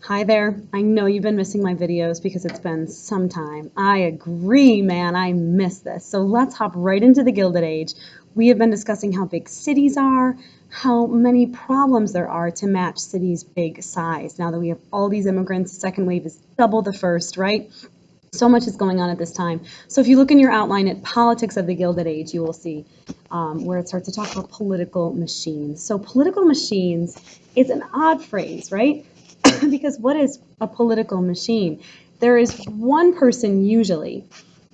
Hi there. I know you've been missing my videos because it's been some time. I agree, man. I miss this. So let's hop right into the Gilded Age. We have been discussing how big cities are, how many problems there are to match cities' big size. Now that we have all these immigrants, the second wave is double the first, right? So much is going on at this time. So if you look in your outline at Politics of the Gilded Age, you will see where it starts to talk about political machines. So political machines is an odd phrase, right? Because what is a political machine? There is one person usually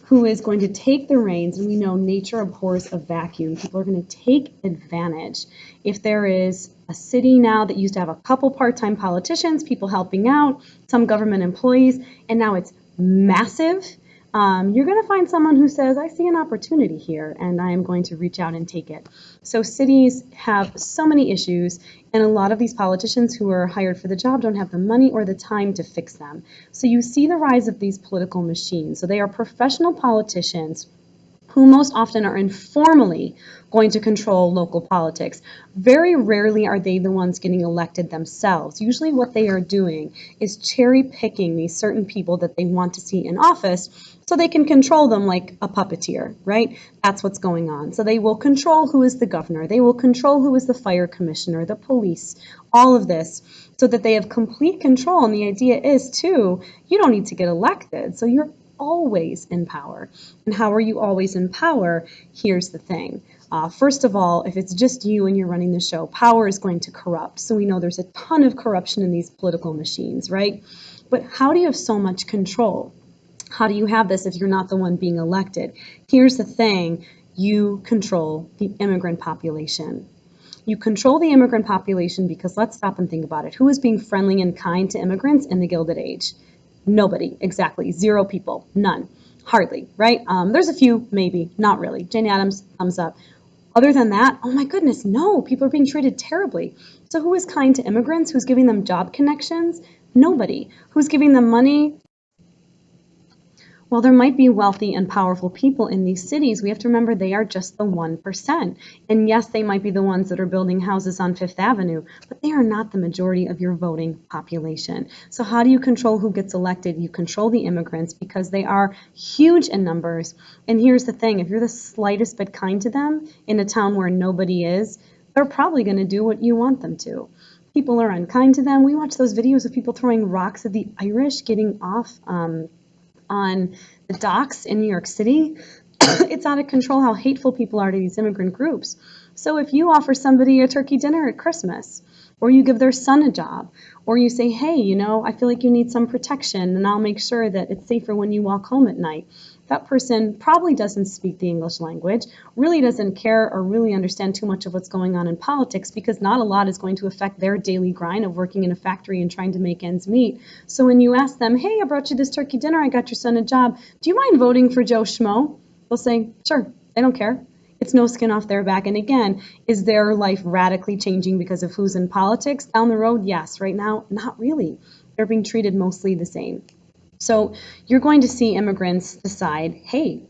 who is going to take the reins, and we know nature abhors a vacuum. People are going to take advantage. If there is a city now that used to have a couple part-time politicians, people helping out, some government employees, and now it's massive, you're going to find someone who says, I see an opportunity here, and I am going to reach out and take it. So cities have so many issues, and a lot of these politicians who are hired for the job don't have the money or the time to fix them. So you see the rise of these political machines. So they are professional politicians who most often are informally going to control local politics. Very rarely are they the ones getting elected themselves. Usually what they are doing is cherry picking these certain people that they want to see in office so they can control them like a puppeteer, right? That's what's going on. So they will control who is the governor, they will control who is the fire commissioner, the police, all of this, so that they have complete control. And the idea is, too, you don't need to get elected, so you're always in power. And how are you always in power? Here's the thing. First of all, if it's just you and you're running the show, power is going to corrupt. So we know there's a ton of corruption in these political machines, right? But how do you have so much control? How do you have this if you're not the one being elected? Here's the thing. You control the immigrant population. You control the immigrant population because let's stop and think about it. Who is being friendly and kind to immigrants in the Gilded Age? Nobody, exactly. Zero people, none, hardly, right? There's a few, maybe, not really. Jane Addams, thumbs up. Other than that, oh my goodness, no, people are being treated terribly. So who is kind to immigrants? Who's giving them job connections? Nobody. Who's giving them money? While there might be wealthy and powerful people in these cities, we have to remember they are just the 1%. And yes, they might be the ones that are building houses on Fifth Avenue, but they are not the majority of your voting population. So how do you control who gets elected? You control the immigrants because they are huge in numbers. And here's the thing, if you're the slightest bit kind to them in a town where nobody is, they're probably going to do what you want them to. People are unkind to them. We watch those videos of people throwing rocks at the Irish getting off on the docks in New York City. It's out of control how hateful people are to these immigrant groups. So if you offer somebody a turkey dinner at Christmas, or you give their son a job, or you say, hey, I feel like you need some protection, and I'll make sure that it's safer when you walk home at night. That person probably doesn't speak the English language, really doesn't care or really understand too much of what's going on in politics because not a lot is going to affect their daily grind of working in a factory and trying to make ends meet. So when you ask them, hey, I brought you this turkey dinner, I got your son a job, do you mind voting for Joe Schmo? They'll say, sure, they don't care. It's no skin off their back. And again, is their life radically changing because of who's in politics? Down the road, yes. Right now, not really. They're being treated mostly the same. So you're going to see immigrants decide, hey,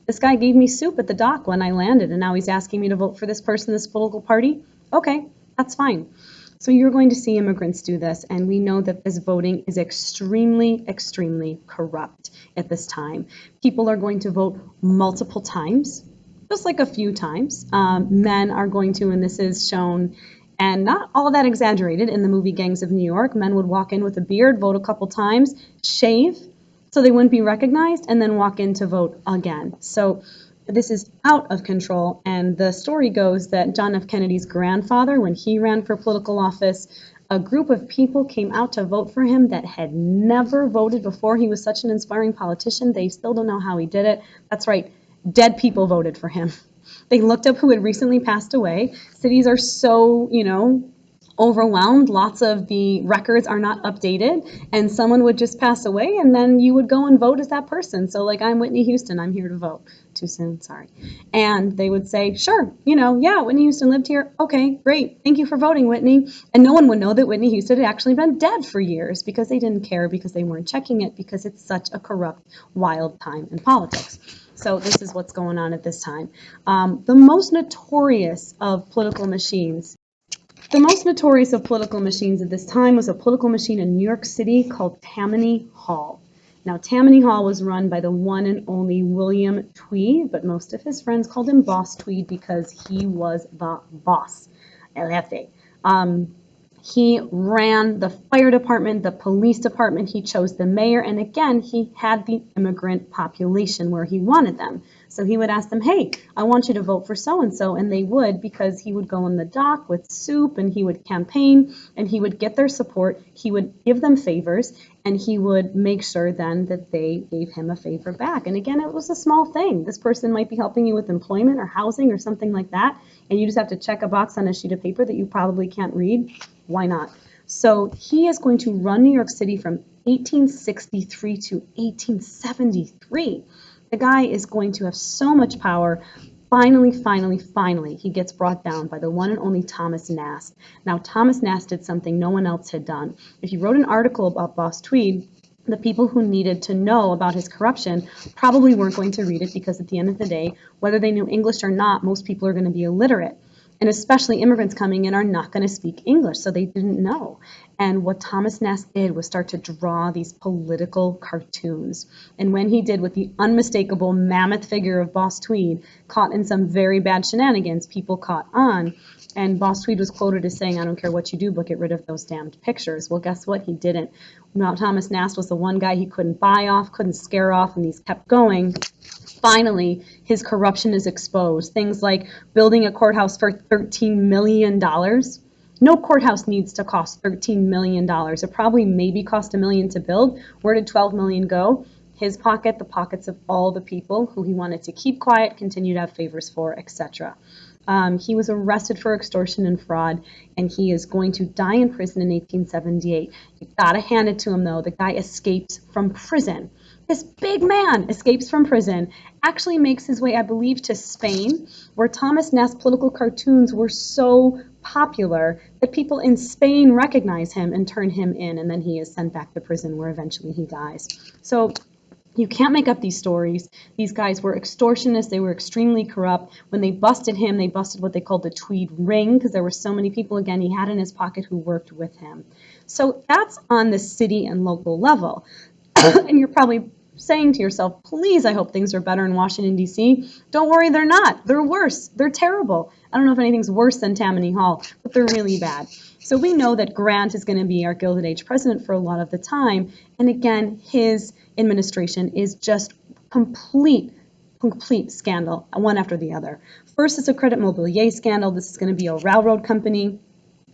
this guy gave me soup at the dock when I landed, and now he's asking me to vote for this person, this political party. Okay, that's fine. So you're going to see immigrants do this, and we know that this voting is extremely, extremely corrupt at this time. People are going to vote multiple times, just like a few times. Men are going to, and this is shown and not all that exaggerated in the movie Gangs of New York. Men would walk in with a beard, vote a couple times, shave so they wouldn't be recognized, and then walk in to vote again. So this is out of control. And the story goes that John F. Kennedy's grandfather, when he ran for political office, a group of people came out to vote for him that had never voted before. He was such an inspiring politician. They still don't know how he did it. That's right, dead people voted for him. They looked up who had recently passed away. Cities are so, overwhelmed. Lots of the records are not updated, and someone would just pass away, and then you would go and vote as that person. So, like, I'm Whitney Houston, I'm here to vote. Too soon, sorry. And they would say, sure, yeah, Whitney Houston lived here. Okay, great. Thank you for voting, Whitney. And no one would know that Whitney Houston had actually been dead for years because they didn't care, because they weren't checking it, because it's such a corrupt, wild time in politics. So this is what's going on at this time. The most notorious of political machines The most notorious of political machines at this time was a political machine in New York City called Tammany Hall. Now, Tammany Hall was run by the one and only William Tweed, but most of his friends called him Boss Tweed because he was the boss. El jefe. He ran the fire department, the police department, he chose the mayor, and again, he had the immigrant population where he wanted them. So he would ask them, hey, I want you to vote for so-and-so, and they would, because he would go on the dock with soup, and he would campaign, and he would get their support, he would give them favors, and he would make sure then that they gave him a favor back. And again, it was a small thing. This person might be helping you with employment or housing or something like that, and you just have to check a box on a sheet of paper that you probably can't read. Why not? So he is going to run New York City from 1863 to 1873. The guy is going to have so much power. Finally, he gets brought down by the one and only Thomas Nast. Now, Thomas Nast did something no one else had done. If you wrote an article about Boss Tweed, the people who needed to know about his corruption probably weren't going to read it because at the end of the day, whether they knew English or not, most people are going to be illiterate. And especially immigrants coming in are not going to speak English, so they didn't know. And what Thomas Nast did was start to draw these political cartoons. And when he did with the unmistakable mammoth figure of Boss Tweed, caught in some very bad shenanigans, people caught on. And Boss Tweed was quoted as saying, I don't care what you do, but get rid of those damned pictures. Well, guess what? He didn't. Now, Thomas Nast was the one guy he couldn't buy off, couldn't scare off, and these kept going. Finally, his corruption is exposed. Things like building a courthouse for $13 million. No courthouse needs to cost $13 million. It probably maybe cost $1 million to build. Where did $12 million go? His pocket, the pockets of all the people who he wanted to keep quiet, continue to have favors for, etc. He was arrested for extortion and fraud, and he is going to die in prison in 1878. You gotta hand it to him, though. The guy escapes from prison. This big man escapes from prison, actually makes his way, I believe, to Spain, where Thomas Nast's political cartoons were so popular that people in Spain recognize him and turn him in, and then he is sent back to prison where eventually he dies. So you can't make up these stories. These guys were extortionists. They were extremely corrupt. When they busted him, they busted what they called the Tweed Ring because there were so many people, again, he had in his pocket who worked with him. So that's on the city and local level. And you're probably saying to yourself, please, I hope things are better in Washington, D.C. Don't worry, they're not. They're worse. They're terrible. I don't know if anything's worse than Tammany Hall, but they're really bad. So we know that Grant is going to be our Gilded Age president for a lot of the time. And again, his administration is just complete scandal, one after the other. First, it's a credit mobilier scandal. This is going to be a railroad company.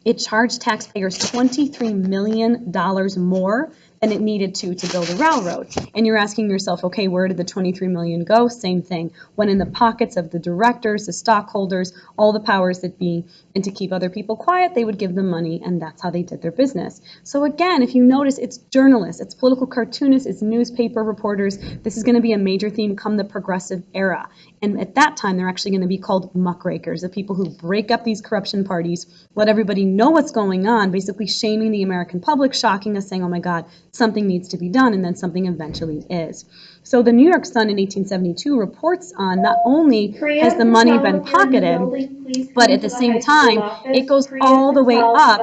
It charged taxpayers $23 million more than it needed to build a railroad. And you're asking yourself, okay, where did the $23 million go? Same thing. Went in the pockets of the directors, the stockholders, all the powers that be. And to keep other people quiet, they would give them money, and that's how they did their business. So again, if you notice, it's journalists, it's political cartoonists, it's newspaper reporters. This is going to be a major theme come the progressive era. And at that time, they're actually going to be called muckrakers, the people who break up these corruption parties, let everybody know what's going on, basically shaming the American public, shocking us, saying, oh my God, something needs to be done, and then something eventually is. So the New York Sun in 1872 reports on not only has the money been pocketed, but at the same time, it goes all the way up,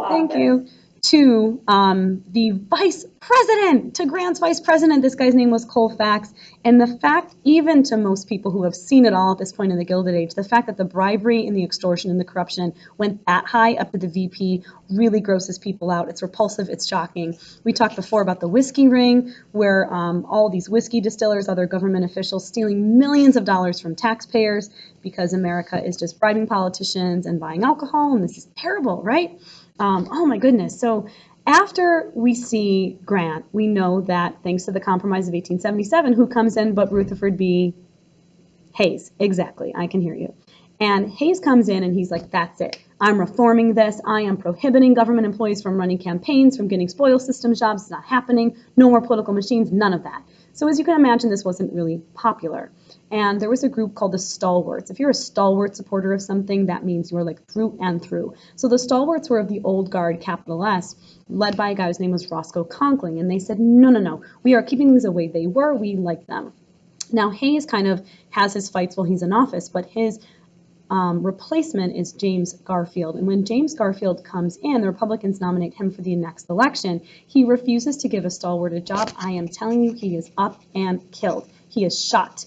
thank you, to the vice president, to Grant's vice president. This guy's name was Colfax. And the fact, even to most people who have seen it all at this point in the Gilded Age, the fact that the bribery and the extortion and the corruption went that high up to the VP really grosses people out. It's repulsive, it's shocking. We talked before about the whiskey ring, where all these whiskey distillers, other government officials, stealing millions of dollars from taxpayers because America is just bribing politicians and buying alcohol, and this is terrible, right? Oh my goodness. So after we see Grant, we know that thanks to the Compromise of 1877, who comes in but Rutherford B. Hayes. Exactly. I can hear you. And Hayes comes in and he's like, that's it. I'm reforming this. I am prohibiting government employees from running campaigns, from getting spoil system jobs. It's not happening. No more political machines, none of that. So as you can imagine, this wasn't really popular. And there was a group called the Stalwarts. If you're a stalwart supporter of something, that means you're like through and through. So the Stalwarts were of the old guard, capital S, led by a guy whose name was Roscoe Conkling. And they said, no, we are keeping things the way they were. We like them. Now, Hayes kind of has his fights while he's in office, but his replacement is James Garfield. And when James Garfield comes in, the Republicans nominate him for the next election. He refuses to give a stalwart a job. I am telling you, he is up and killed. He is shot.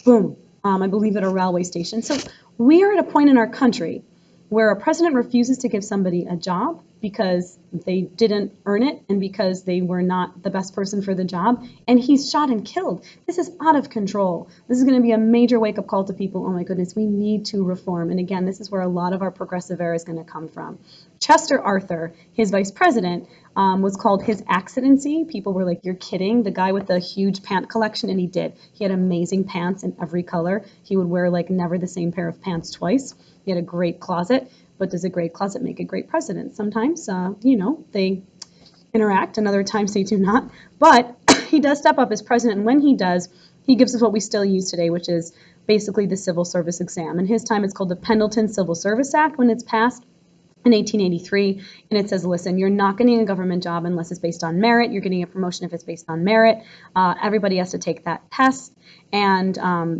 Boom. I believe at a railway station. So we are at a point in our country where a president refuses to give somebody a job because they didn't earn it and because they were not the best person for the job, and he's shot and killed. This is out of control. This is going to be a major wake-up call to people. Oh my goodness, we need to reform. And again, this is where a lot of our progressive era is going to come from. Chester Arthur, his vice president, was called his accidency. People were like, you're kidding. The guy with the huge pant collection, and he did. He had amazing pants in every color. He would wear like never the same pair of pants twice. He had a great closet, but does a great closet make a great president? Sometimes, they interact, and other times they do not. But he does step up as president, and when he does, he gives us what we still use today, which is basically the civil service exam. In his time, it's called the Pendleton Civil Service Act when it's passed in 1883, and it says, listen, you're not getting a government job unless it's based on merit. You're getting a promotion if it's based on merit. Everybody has to take that test, and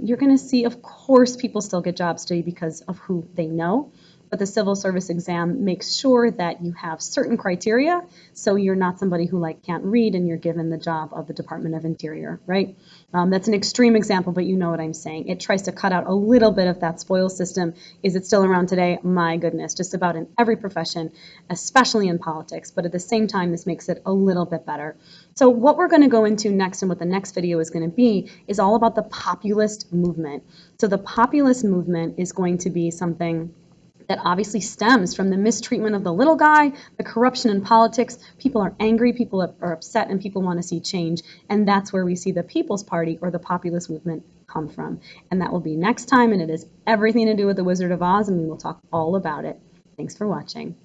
you're going to see, of course, people still get jobs today because of who they know. But the civil service exam makes sure that you have certain criteria, so you're not somebody who can't read and you're given the job of the Department of Interior, right? That's an extreme example, but you know what I'm saying. It tries to cut out a little bit of that spoil system. Is it still around today? My goodness, just about in every profession, especially in politics. But at the same time, this makes it a little bit better. So what we're going to go into next, and what the next video is going to be, is all about the populist movement. So the populist movement is going to be something that obviously stems from the mistreatment of the little guy, the corruption in politics. People are angry, people are upset, and people want to see change. And that's where we see the People's Party or the populist movement come from. And that will be next time, and it has everything to do with the Wizard of Oz, and we will talk all about it. Thanks for watching.